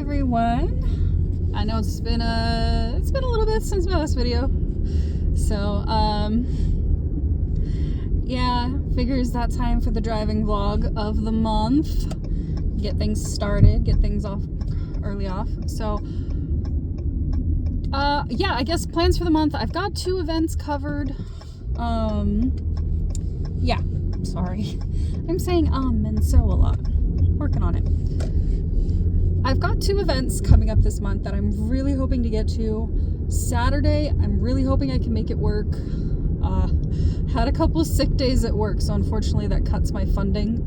everyone. I know it's been a little bit since my last video. So, yeah, figures that time for the driving vlog of the month. Get things started, get things early off. So, yeah, I guess plans for the month. I've got 2 events covered. Yeah, sorry. I'm saying and so a lot. Working on it. I've got 2 events coming up this month that I'm really hoping to get to. Saturday, I'm really hoping I can make it work. Had a couple of sick days at work, so unfortunately that cuts my funding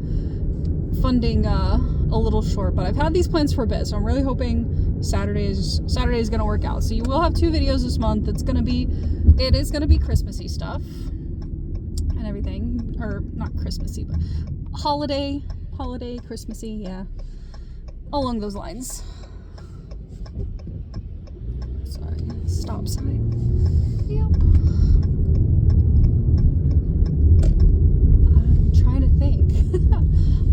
a little short, but I've had these plans for a bit, so I'm really hoping Saturday is gonna work out. So you will have 2 videos this month. It is gonna be Christmassy stuff and everything, or not Christmassy, but holiday, Christmassy, yeah, along those lines. Sorry, stop sign. Yep. I'm trying to think.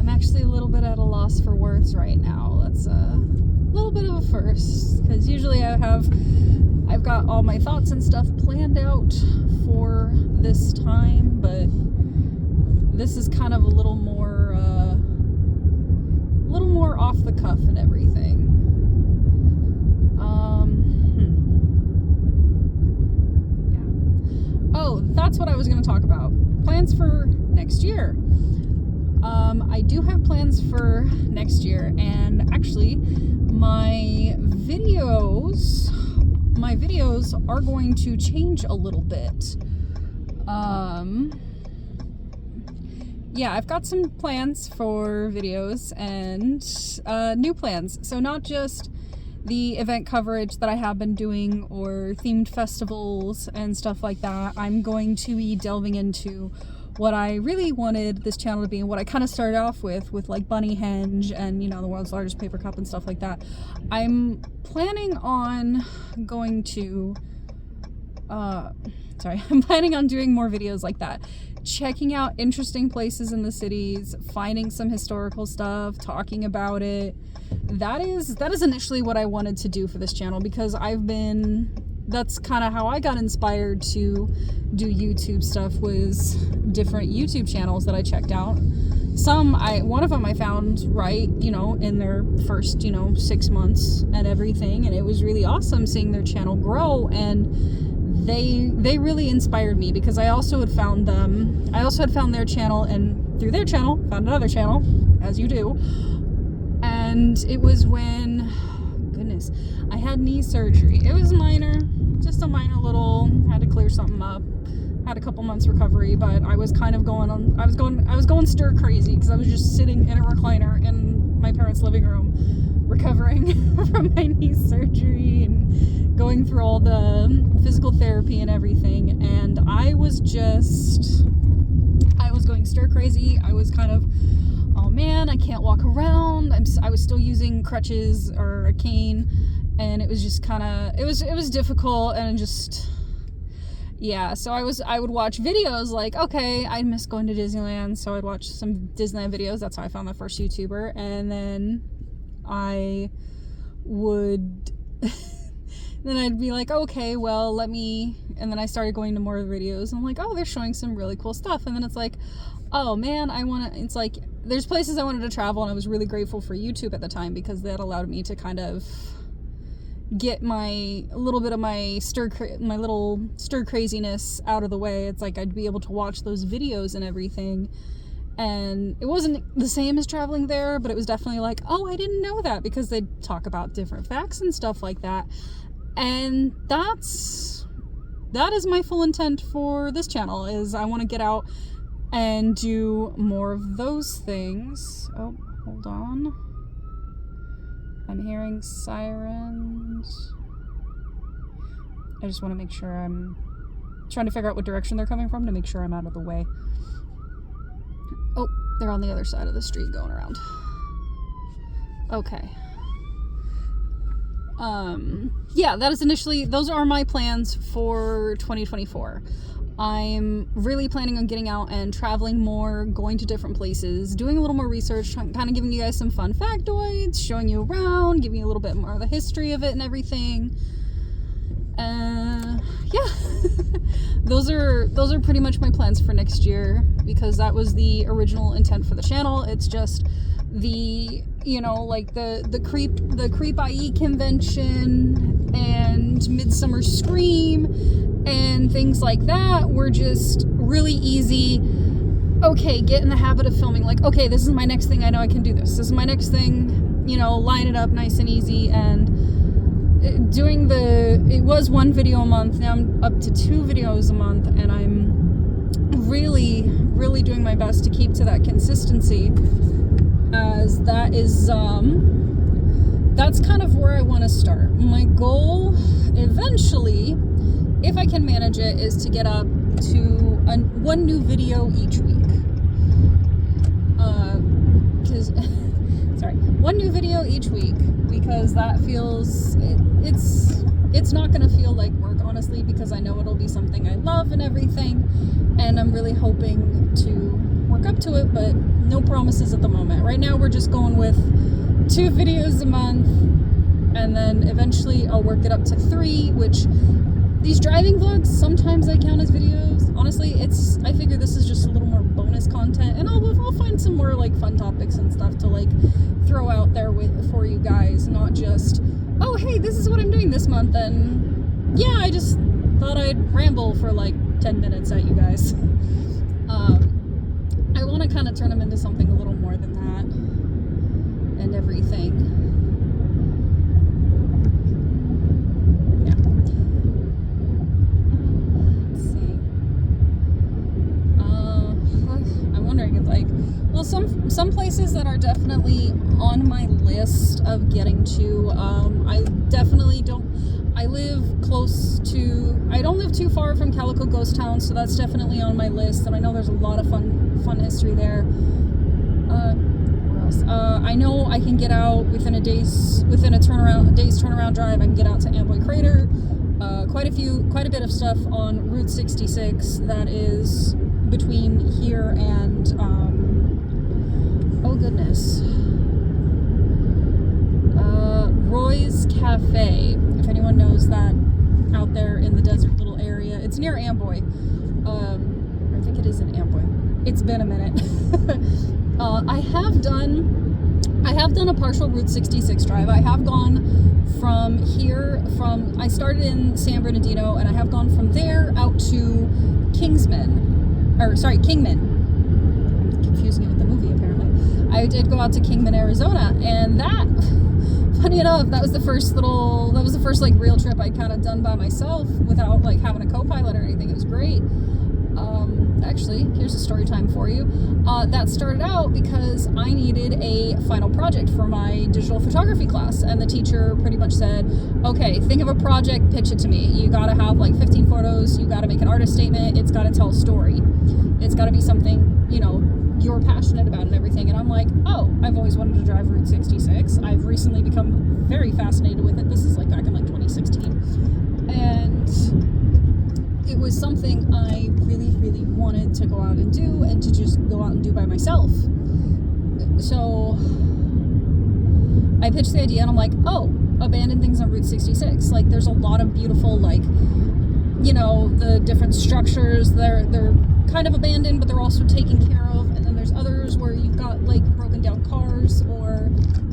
I'm actually a little bit at a loss for words right now. That's a little bit of a first, because usually I've got all my thoughts and stuff planned out for this time, but this is kind of a little more off the cuff and everything. Yeah. Oh, that's what I was going to talk about. Plans for next year. I do have plans for next year, and actually my videos are going to change a little bit. Yeah, I've got some plans for videos and new plans. So not just the event coverage that I have been doing or themed festivals and stuff like that. I'm going to be delving into what I really wanted this channel to be, and what I kind of started off with like Bunny Henge and, you know, the world's largest paper cup and stuff like that. I'm planning on going to I'm planning on doing more videos like that, checking out interesting places in the cities, finding some historical stuff, talking about it. That is initially what I wanted to do for this channel, because that's kind of how I got inspired to do YouTube stuff, was different YouTube channels that I checked out. One of them I found right, you know, in their first, 6 months and everything, and it was really awesome seeing their channel grow, and they really inspired me, because I also had found their channel, and through their channel found another channel, as you do. And it was when, goodness, I had knee surgery. It was minor, just a minor little, had to clear something up. Had a couple months recovery, but I was kind of I was going stir crazy, because I was just sitting in a recliner in my parents' living room, recovering from my knee surgery and going through all the physical therapy and everything. And I was going stir crazy. I was kind of, oh man, I can't walk around. I was still using crutches or a cane, and it was just kind of, it was difficult, and just, yeah. So I would watch videos like, okay, I miss going to Disneyland, so I'd watch some Disneyland videos. That's how I found the first YouTuber. And then I would then I'd be like, okay, well, and then I started going to more videos, and I'm like, oh, they're showing some really cool stuff. And then it's like, oh man, it's like, there's places I wanted to travel, and I was really grateful for YouTube at the time, because that allowed me to kind of get a little bit of my little stir craziness out of the way. It's like I'd be able to watch those videos and everything, and it wasn't the same as traveling there, but it was definitely like, oh, I didn't know that, because they'd talk about different facts and stuff like that. And that is my full intent for this channel, is I want to get out and do more of those things. Oh, hold on. I'm hearing sirens. I just want to make sure I'm trying to figure out what direction they're coming from to make sure I'm out of the way. Oh, they're on the other side of the street going around. Okay. Yeah, those are my plans for 2024. I'm really planning on getting out and traveling more, going to different places, doing a little more research, kind of giving you guys some fun factoids, showing you around, giving you a little bit more of the history of it and everything. Yeah, those are pretty much my plans for next year, because that was the original intent for the channel. It's just the, you know, like the Creep IE convention and Midsummer Scream and things like that were just really easy. Okay, get in the habit of filming. Like, okay, this is my next thing. I know I can do this. This is my next thing. You know, line it up nice and easy. And it was 1 video a month. Now I'm up to 2 videos a month, and I'm really doing my best to keep to that consistency, as that is that's kind of where I want to start. My goal eventually, if I can manage it, is to get up to 1 new video each week. 1 new video each week, because that feels, it's not going to feel like work, honestly, because I know it'll be something I love and everything, and I'm really hoping to work up to it, but no promises at the moment. Right now we're just going with 2 videos a month, and then eventually I'll work it up to 3, which these driving vlogs, sometimes I count as videos. Honestly, I figure this is just a little more bonus content, and I'll find some more like fun topics and stuff to like throw out there for you guys, not just, oh hey, this is what I'm doing this month, and yeah, I just thought I'd ramble for like 10 minutes at you guys. I want to kind of turn them into something a little more than that and everything. Some places that are definitely on my list of getting to, I don't live too far from Calico Ghost Town, so that's definitely on my list, and I know there's a lot of fun history there. Where else? I know I can get out within a day's turnaround drive. I can get out to Amboy Crater. Quite a bit of stuff on Route 66 that is between here and oh goodness, Roy's Cafe, if anyone knows that, out there in the desert little area. It's near Amboy. I think it is in Amboy. It's been a minute. I have done a partial Route 66 drive. I have gone from here, I started in San Bernardino, and I have gone from there out to Kingman. I'm confusing it with the movie, apparently. I did go out to Kingman, Arizona, and that, funny enough, that was the first like real trip I kind of done by myself without like having a co-pilot or anything. It was great. Actually, here's a story time for you. That started out because I needed a final project for my digital photography class, and the teacher pretty much said, okay, think of a project, pitch it to me. You gotta have like 15 photos, you gotta make an artist statement, it's gotta tell a story. It's gotta be something, you know, you're passionate about and everything. And I'm like, oh, I've always wanted to drive Route 66. I've recently become very fascinated with it. This is like back in like 2016. And it was something I really wanted to go out and do, and to just go out and do by myself. So I pitched the idea, and I'm like, oh, abandoned things on Route 66. Like, there's a lot of beautiful, like, you know, the different structures, they're kind of abandoned, but they're also taken care of. And then there's others where you've got like broken down cars or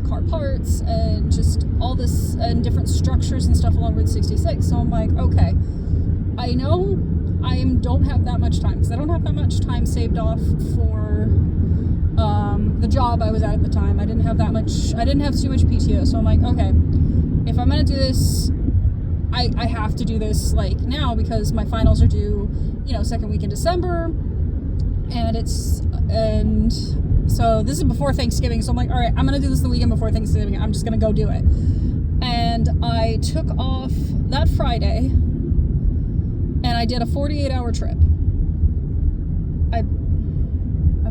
car parts and just all this and different structures and stuff along Route 66. So I'm like, okay, I know I don't have that much time, because I don't have that much time saved off for the job I was at the time. I didn't have too much PTO. So I'm like, okay, if I'm gonna do this, I have to do this like now, because my finals are due, you know, second week in December, and so this is before Thanksgiving. So I'm like, all right, I'm gonna do this the weekend before Thanksgiving. I'm just gonna go do it. And I took off that Friday, and I did a 48-hour trip. I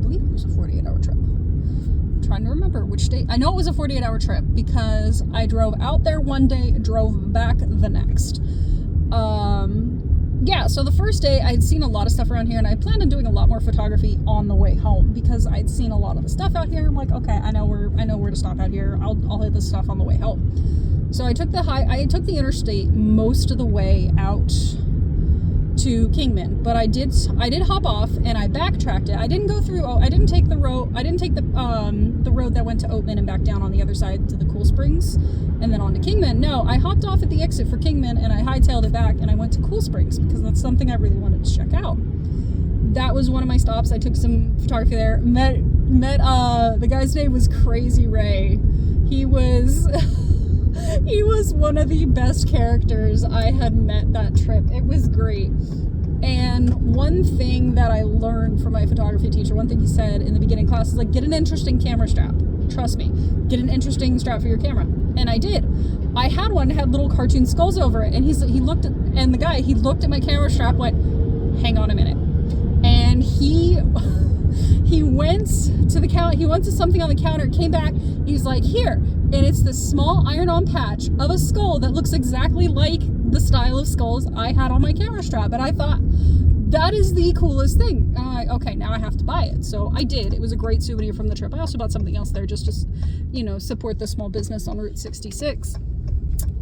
believe it was a 48-hour trip. I'm trying to remember which day. I know it was a 48-hour trip because I drove out there one day, drove back the next. yeah, so the first day I'd seen a lot of stuff around here, and I planned on doing a lot more photography on the way home because I'd seen a lot of the stuff out here. I'm like, okay, I know where to stop out here. I'll hit this stuff on the way home. So I took the interstate most of the way out to Kingman, but I did hop off and I backtracked it. I didn't go through. I didn't take the road. I didn't take the road that went to Oatman and back down on the other side to the Cool Springs, and then on to Kingman. No, I hopped off at the exit for Kingman and I hightailed it back and I went to Cool Springs because that's something I really wanted to check out. That was one of my stops. I took some photography there. Met the guy's name was Crazy Ray. He was he was one of the best characters I had met that trip. It was great. And one thing that I learned from my photography teacher, one thing he said in the beginning class is like, get an interesting camera strap. Trust me, get an interesting strap for your camera. And I did. I had one that had little cartoon skulls over it, and he looked at my camera strap, went, hang on a minute. And he went to the counter, he went to something on the counter, came back, he's like, here, and it's this small iron-on patch of a skull that looks exactly like the style of skulls I had on my camera strap. And I thought, that is the coolest thing. And I'm like, okay, now I have to buy it. So I did. It was a great souvenir from the trip. I also bought something else there just to, support the small business on Route 66.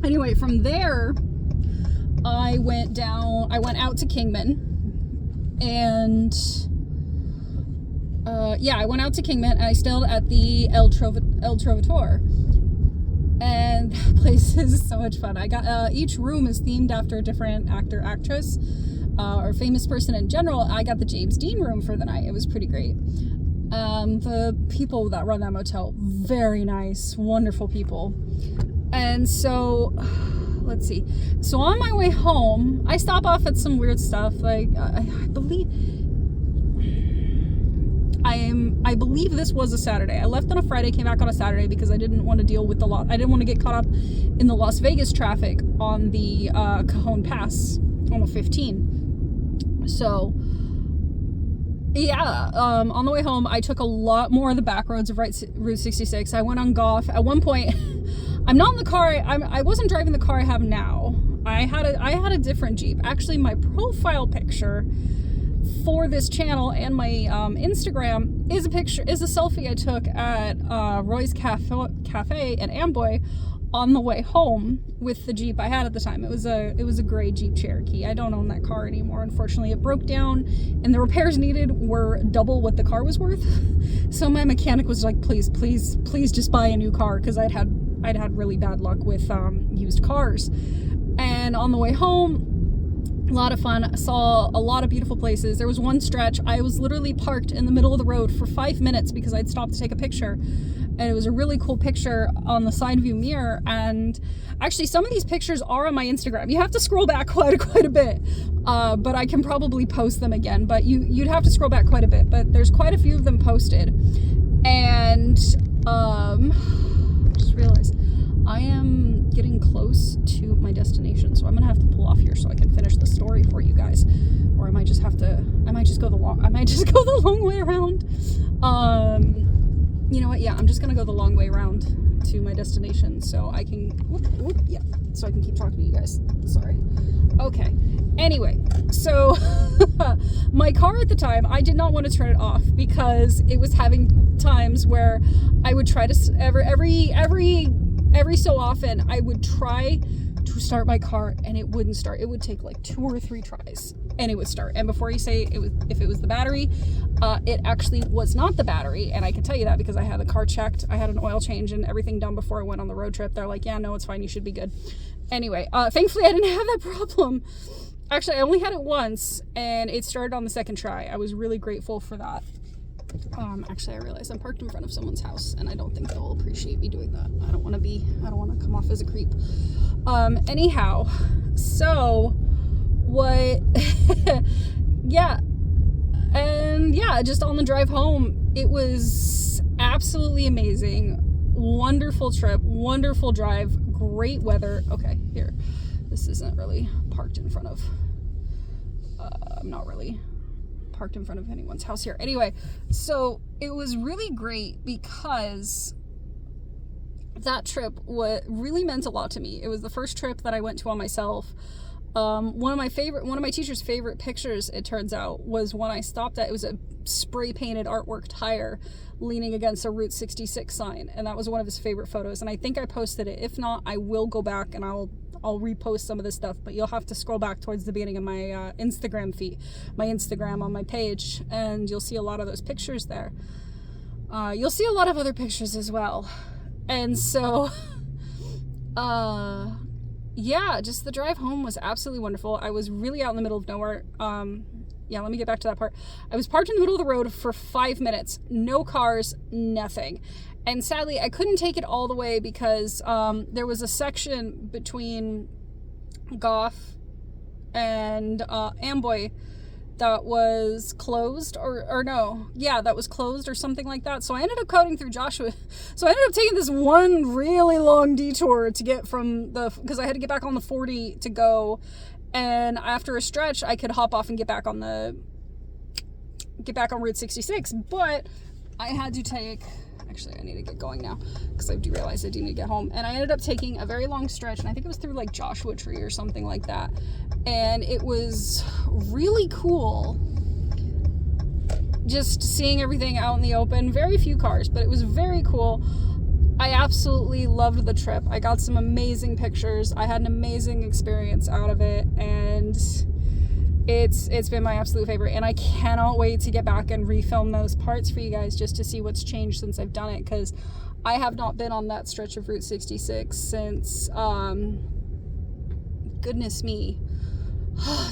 Anyway, from there, I went out to Kingman, and I went out to Kingman and I stayed at the El Trovatore. And that place is so much fun. I got each room is themed after a different actor, actress, or famous person in general. I got the James Dean room for the night. It was pretty great. The people that run that motel, very nice, wonderful people. And so, let's see. So on my way home, I stop off at some weird stuff. Like I believe this was a Saturday. I left on a Friday, came back on a Saturday because I didn't want to deal with I didn't want to get caught up in the Las Vegas traffic on the Cajon Pass on the 15. So, yeah, on the way home, I took a lot more of the back roads of Route 66. I went on Goff. At one point, I'm not in the car. I wasn't driving the car I have now. I had a different Jeep. Actually, my profile picture for this channel and my Instagram is a selfie I took at Roy's Cafe in Amboy on the way home with the Jeep I had at the time. It was a gray Jeep Cherokee. I don't own that car anymore, unfortunately. It broke down and the repairs needed were double what the car was worth. So my mechanic was like, please just buy a new car, because I'd had really bad luck with used cars. And on the way home, a lot of fun. I saw a lot of beautiful places. There was one stretch I was literally parked in the middle of the road for 5 minutes because I'd stopped to take a picture, and it was a really cool picture on the side view mirror. And actually, some of these pictures are on my Instagram. You have to scroll back quite a bit, but I can probably post them again, but you'd have to scroll back quite a bit, but there's quite a few of them posted. And just realized I am getting close to my destination, so I'm gonna have to pull off here so I can finish the story for you guys, or I might just go the long way around. You know what? Yeah, I'm just gonna go the long way around to my destination so I can so I can keep talking to you guys. Sorry. Okay. Anyway, so my car at the time, I did not want to turn it off because it was having times where I would try to every so often I would try to start my car and it wouldn't start. It would take like 2 or 3 tries and it would start. And before you say if it was the battery, it actually was not the battery. And I can tell you that because I had the car checked. I had an oil change and everything done before I went on the road trip. They're like, yeah, no, it's fine. You should be good. Anyway, thankfully I didn't have that problem. Actually, I only had it once and it started on the second try. I was really grateful for that. Actually, I realized I'm parked in front of someone's house and I don't think they'll appreciate me doing that. I don't want to come off as a creep. Anyhow, so what, yeah. And yeah, just on the drive home, it was absolutely amazing. Wonderful trip, wonderful drive, great weather. Okay, here, this isn't really parked in front of, I'm not really parked in front of anyone's house here. Anyway, so it was really great because that trip really meant a lot to me. It was the first trip that I went to on myself. One of my teacher's favorite pictures, it turns out, was when I stopped at, it was a spray painted artwork tire leaning against a Route 66 sign. And that was one of his favorite photos. And I think I posted it. If not, I will go back and I'll repost some of this stuff, but you'll have to scroll back towards the beginning of my Instagram feed, my Instagram on my page, and you'll see a lot of those pictures there. You'll see a lot of other pictures as well. And so, yeah, just the drive home was absolutely wonderful. I was really out in the middle of nowhere. Yeah, let me get back to that part. I was parked in the middle of the road for 5 minutes. No cars, nothing. And sadly, I couldn't take it all the way because there was a section between Goff and Amboy that was closed, or no, yeah, that was closed or something like that. So I ended up cutting through Joshua. So I ended up taking this one really long detour to get from because I had to get back on the 40 to go. And after a stretch, I could hop off and get back on Route 66. But I had to take, actually, I need to get going now because I do realize I do need to get home. And I ended up taking a very long stretch, and I think it was through like Joshua Tree or something like that. And it was really cool just seeing everything out in the open. Very few cars, but it was very cool. I absolutely loved the trip. I got some amazing pictures. I had an amazing experience out of it, and it's been my absolute favorite. And I cannot wait to get back and refilm those parts for you guys just to see what's changed since I've done it, because I have not been on that stretch of Route 66 since goodness me,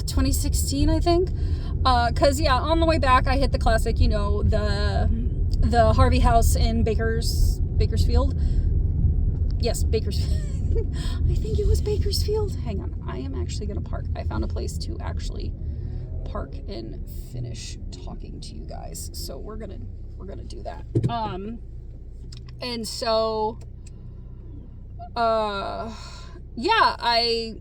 2016, I think. Because yeah, on the way back I hit the classic, you know, the Harvey house in Bakersfield. Yes, Bakersfield. I think it was Bakersfield. Hang on, I am actually gonna park. I found a place to actually park and finish talking to you guys. So we're gonna do that. And so yeah,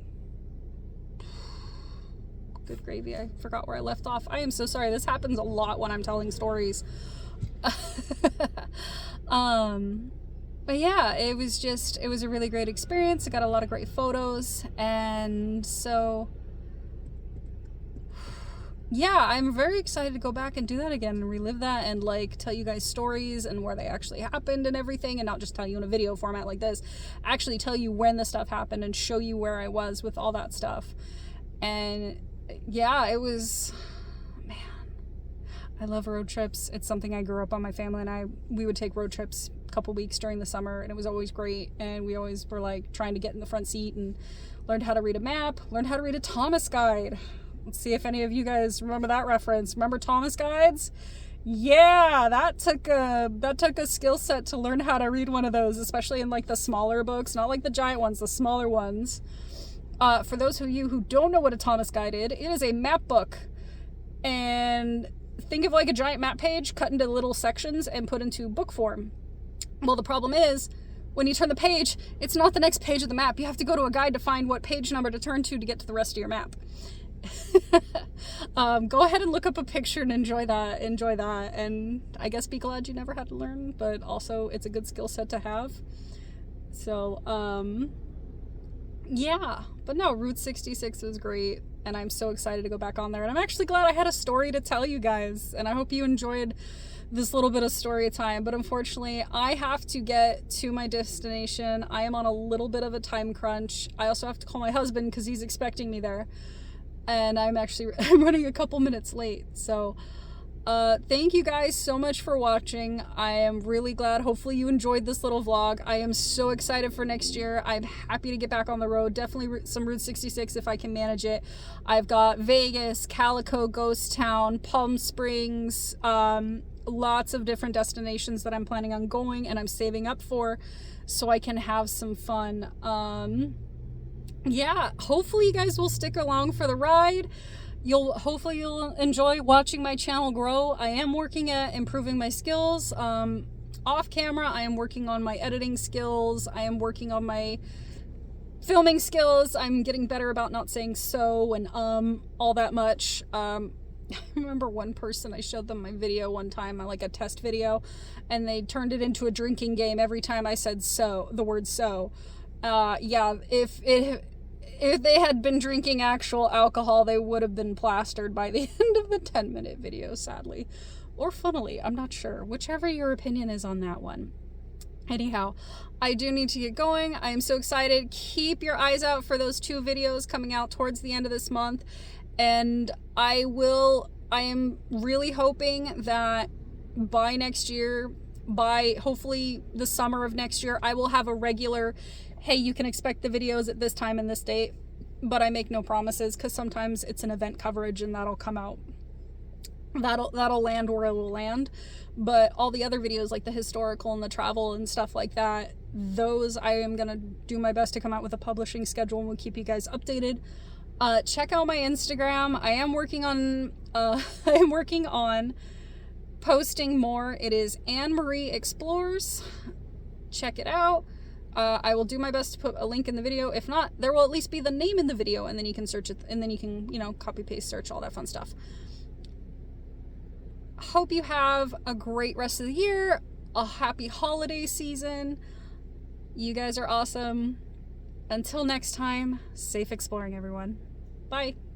good gravy, I forgot where I left off. I am so sorry. This happens a lot when I'm telling stories. But yeah, it was a really great experience. I got a lot of great photos, and so yeah, I'm very excited to go back and do that again and relive that and like tell you guys stories and where they actually happened and everything, and not just tell you in a video format like this, actually tell you when the stuff happened and show you where I was with all that stuff. And yeah, it was, man, I love road trips. It's something I grew up on. My family and we would take road trips a couple weeks during the summer, and it was always great. And we always were like trying to get in the front seat and learned how to read a map, learned how to read a Thomas guide. Let's see if any of you guys remember that reference. Remember Thomas guides? Yeah, that took a skill set to learn how to read one of those, especially in like the smaller books, not like the giant ones, the smaller ones. For those of you who don't know what a Thomas guide is, it is a map book. And think of like a giant map page cut into little sections and put into book form. Well, the problem is, when you turn the page, it's not the next page of the map. You have to go to a guide to find what page number to turn to get to the rest of your map. Go ahead and look up a picture and enjoy that, and I guess be glad you never had to learn, but also it's a good skill set to have. So, yeah, but no, Route 66 was great, and I'm so excited to go back on there, and I'm actually glad I had a story to tell you guys, and I hope you enjoyed this little bit of story time. But unfortunately, I have to get to my destination. I am on a little bit of a time crunch. I also have to call my husband because he's expecting me there, and I'm running a couple minutes late. So thank you guys so much for watching. I am really glad. Hopefully you enjoyed this little vlog. I am so excited for next year. I'm happy to get back on the road. Definitely some Route 66 if I can manage it. I've got Vegas, Calico, Ghost Town, Palm Springs, lots of different destinations that I'm planning on going and I'm saving up for so I can have some fun. Yeah, hopefully you guys will stick along for the ride. Hopefully you'll enjoy watching my channel grow. I am working at improving my skills. Off camera, I am working on my editing skills. I am working on my filming skills. I'm getting better about not saying so and all that much. I remember one person, I showed them my video one time, like a test video, and they turned it into a drinking game every time I said so, the word so. Yeah, if they had been drinking actual alcohol, they would have been plastered by the end of the 10-minute video, sadly. Or funnily, I'm not sure. Whichever your opinion is on that one. Anyhow, I do need to get going. I am so excited. Keep your eyes out for those 2 videos coming out towards the end of this month. And I am really hoping that by next year, by hopefully the summer of next year, I will have a regular, hey, you can expect the videos at this time and this date. But I make no promises, because sometimes it's an event coverage and that'll come out. That'll land where it'll land. But all the other videos, like the historical and the travel and stuff like that, those I am gonna do my best to come out with a publishing schedule, and we'll keep you guys updated. Check out my Instagram. I am working on posting more. It is Anne Marie Explores. Check it out. I will do my best to put a link in the video. If not, there will at least be the name in the video, and then you can search it, and then you can, copy, paste, search, all that fun stuff. Hope you have a great rest of the year, a happy holiday season. You guys are awesome. Until next time, safe exploring, everyone. Bye.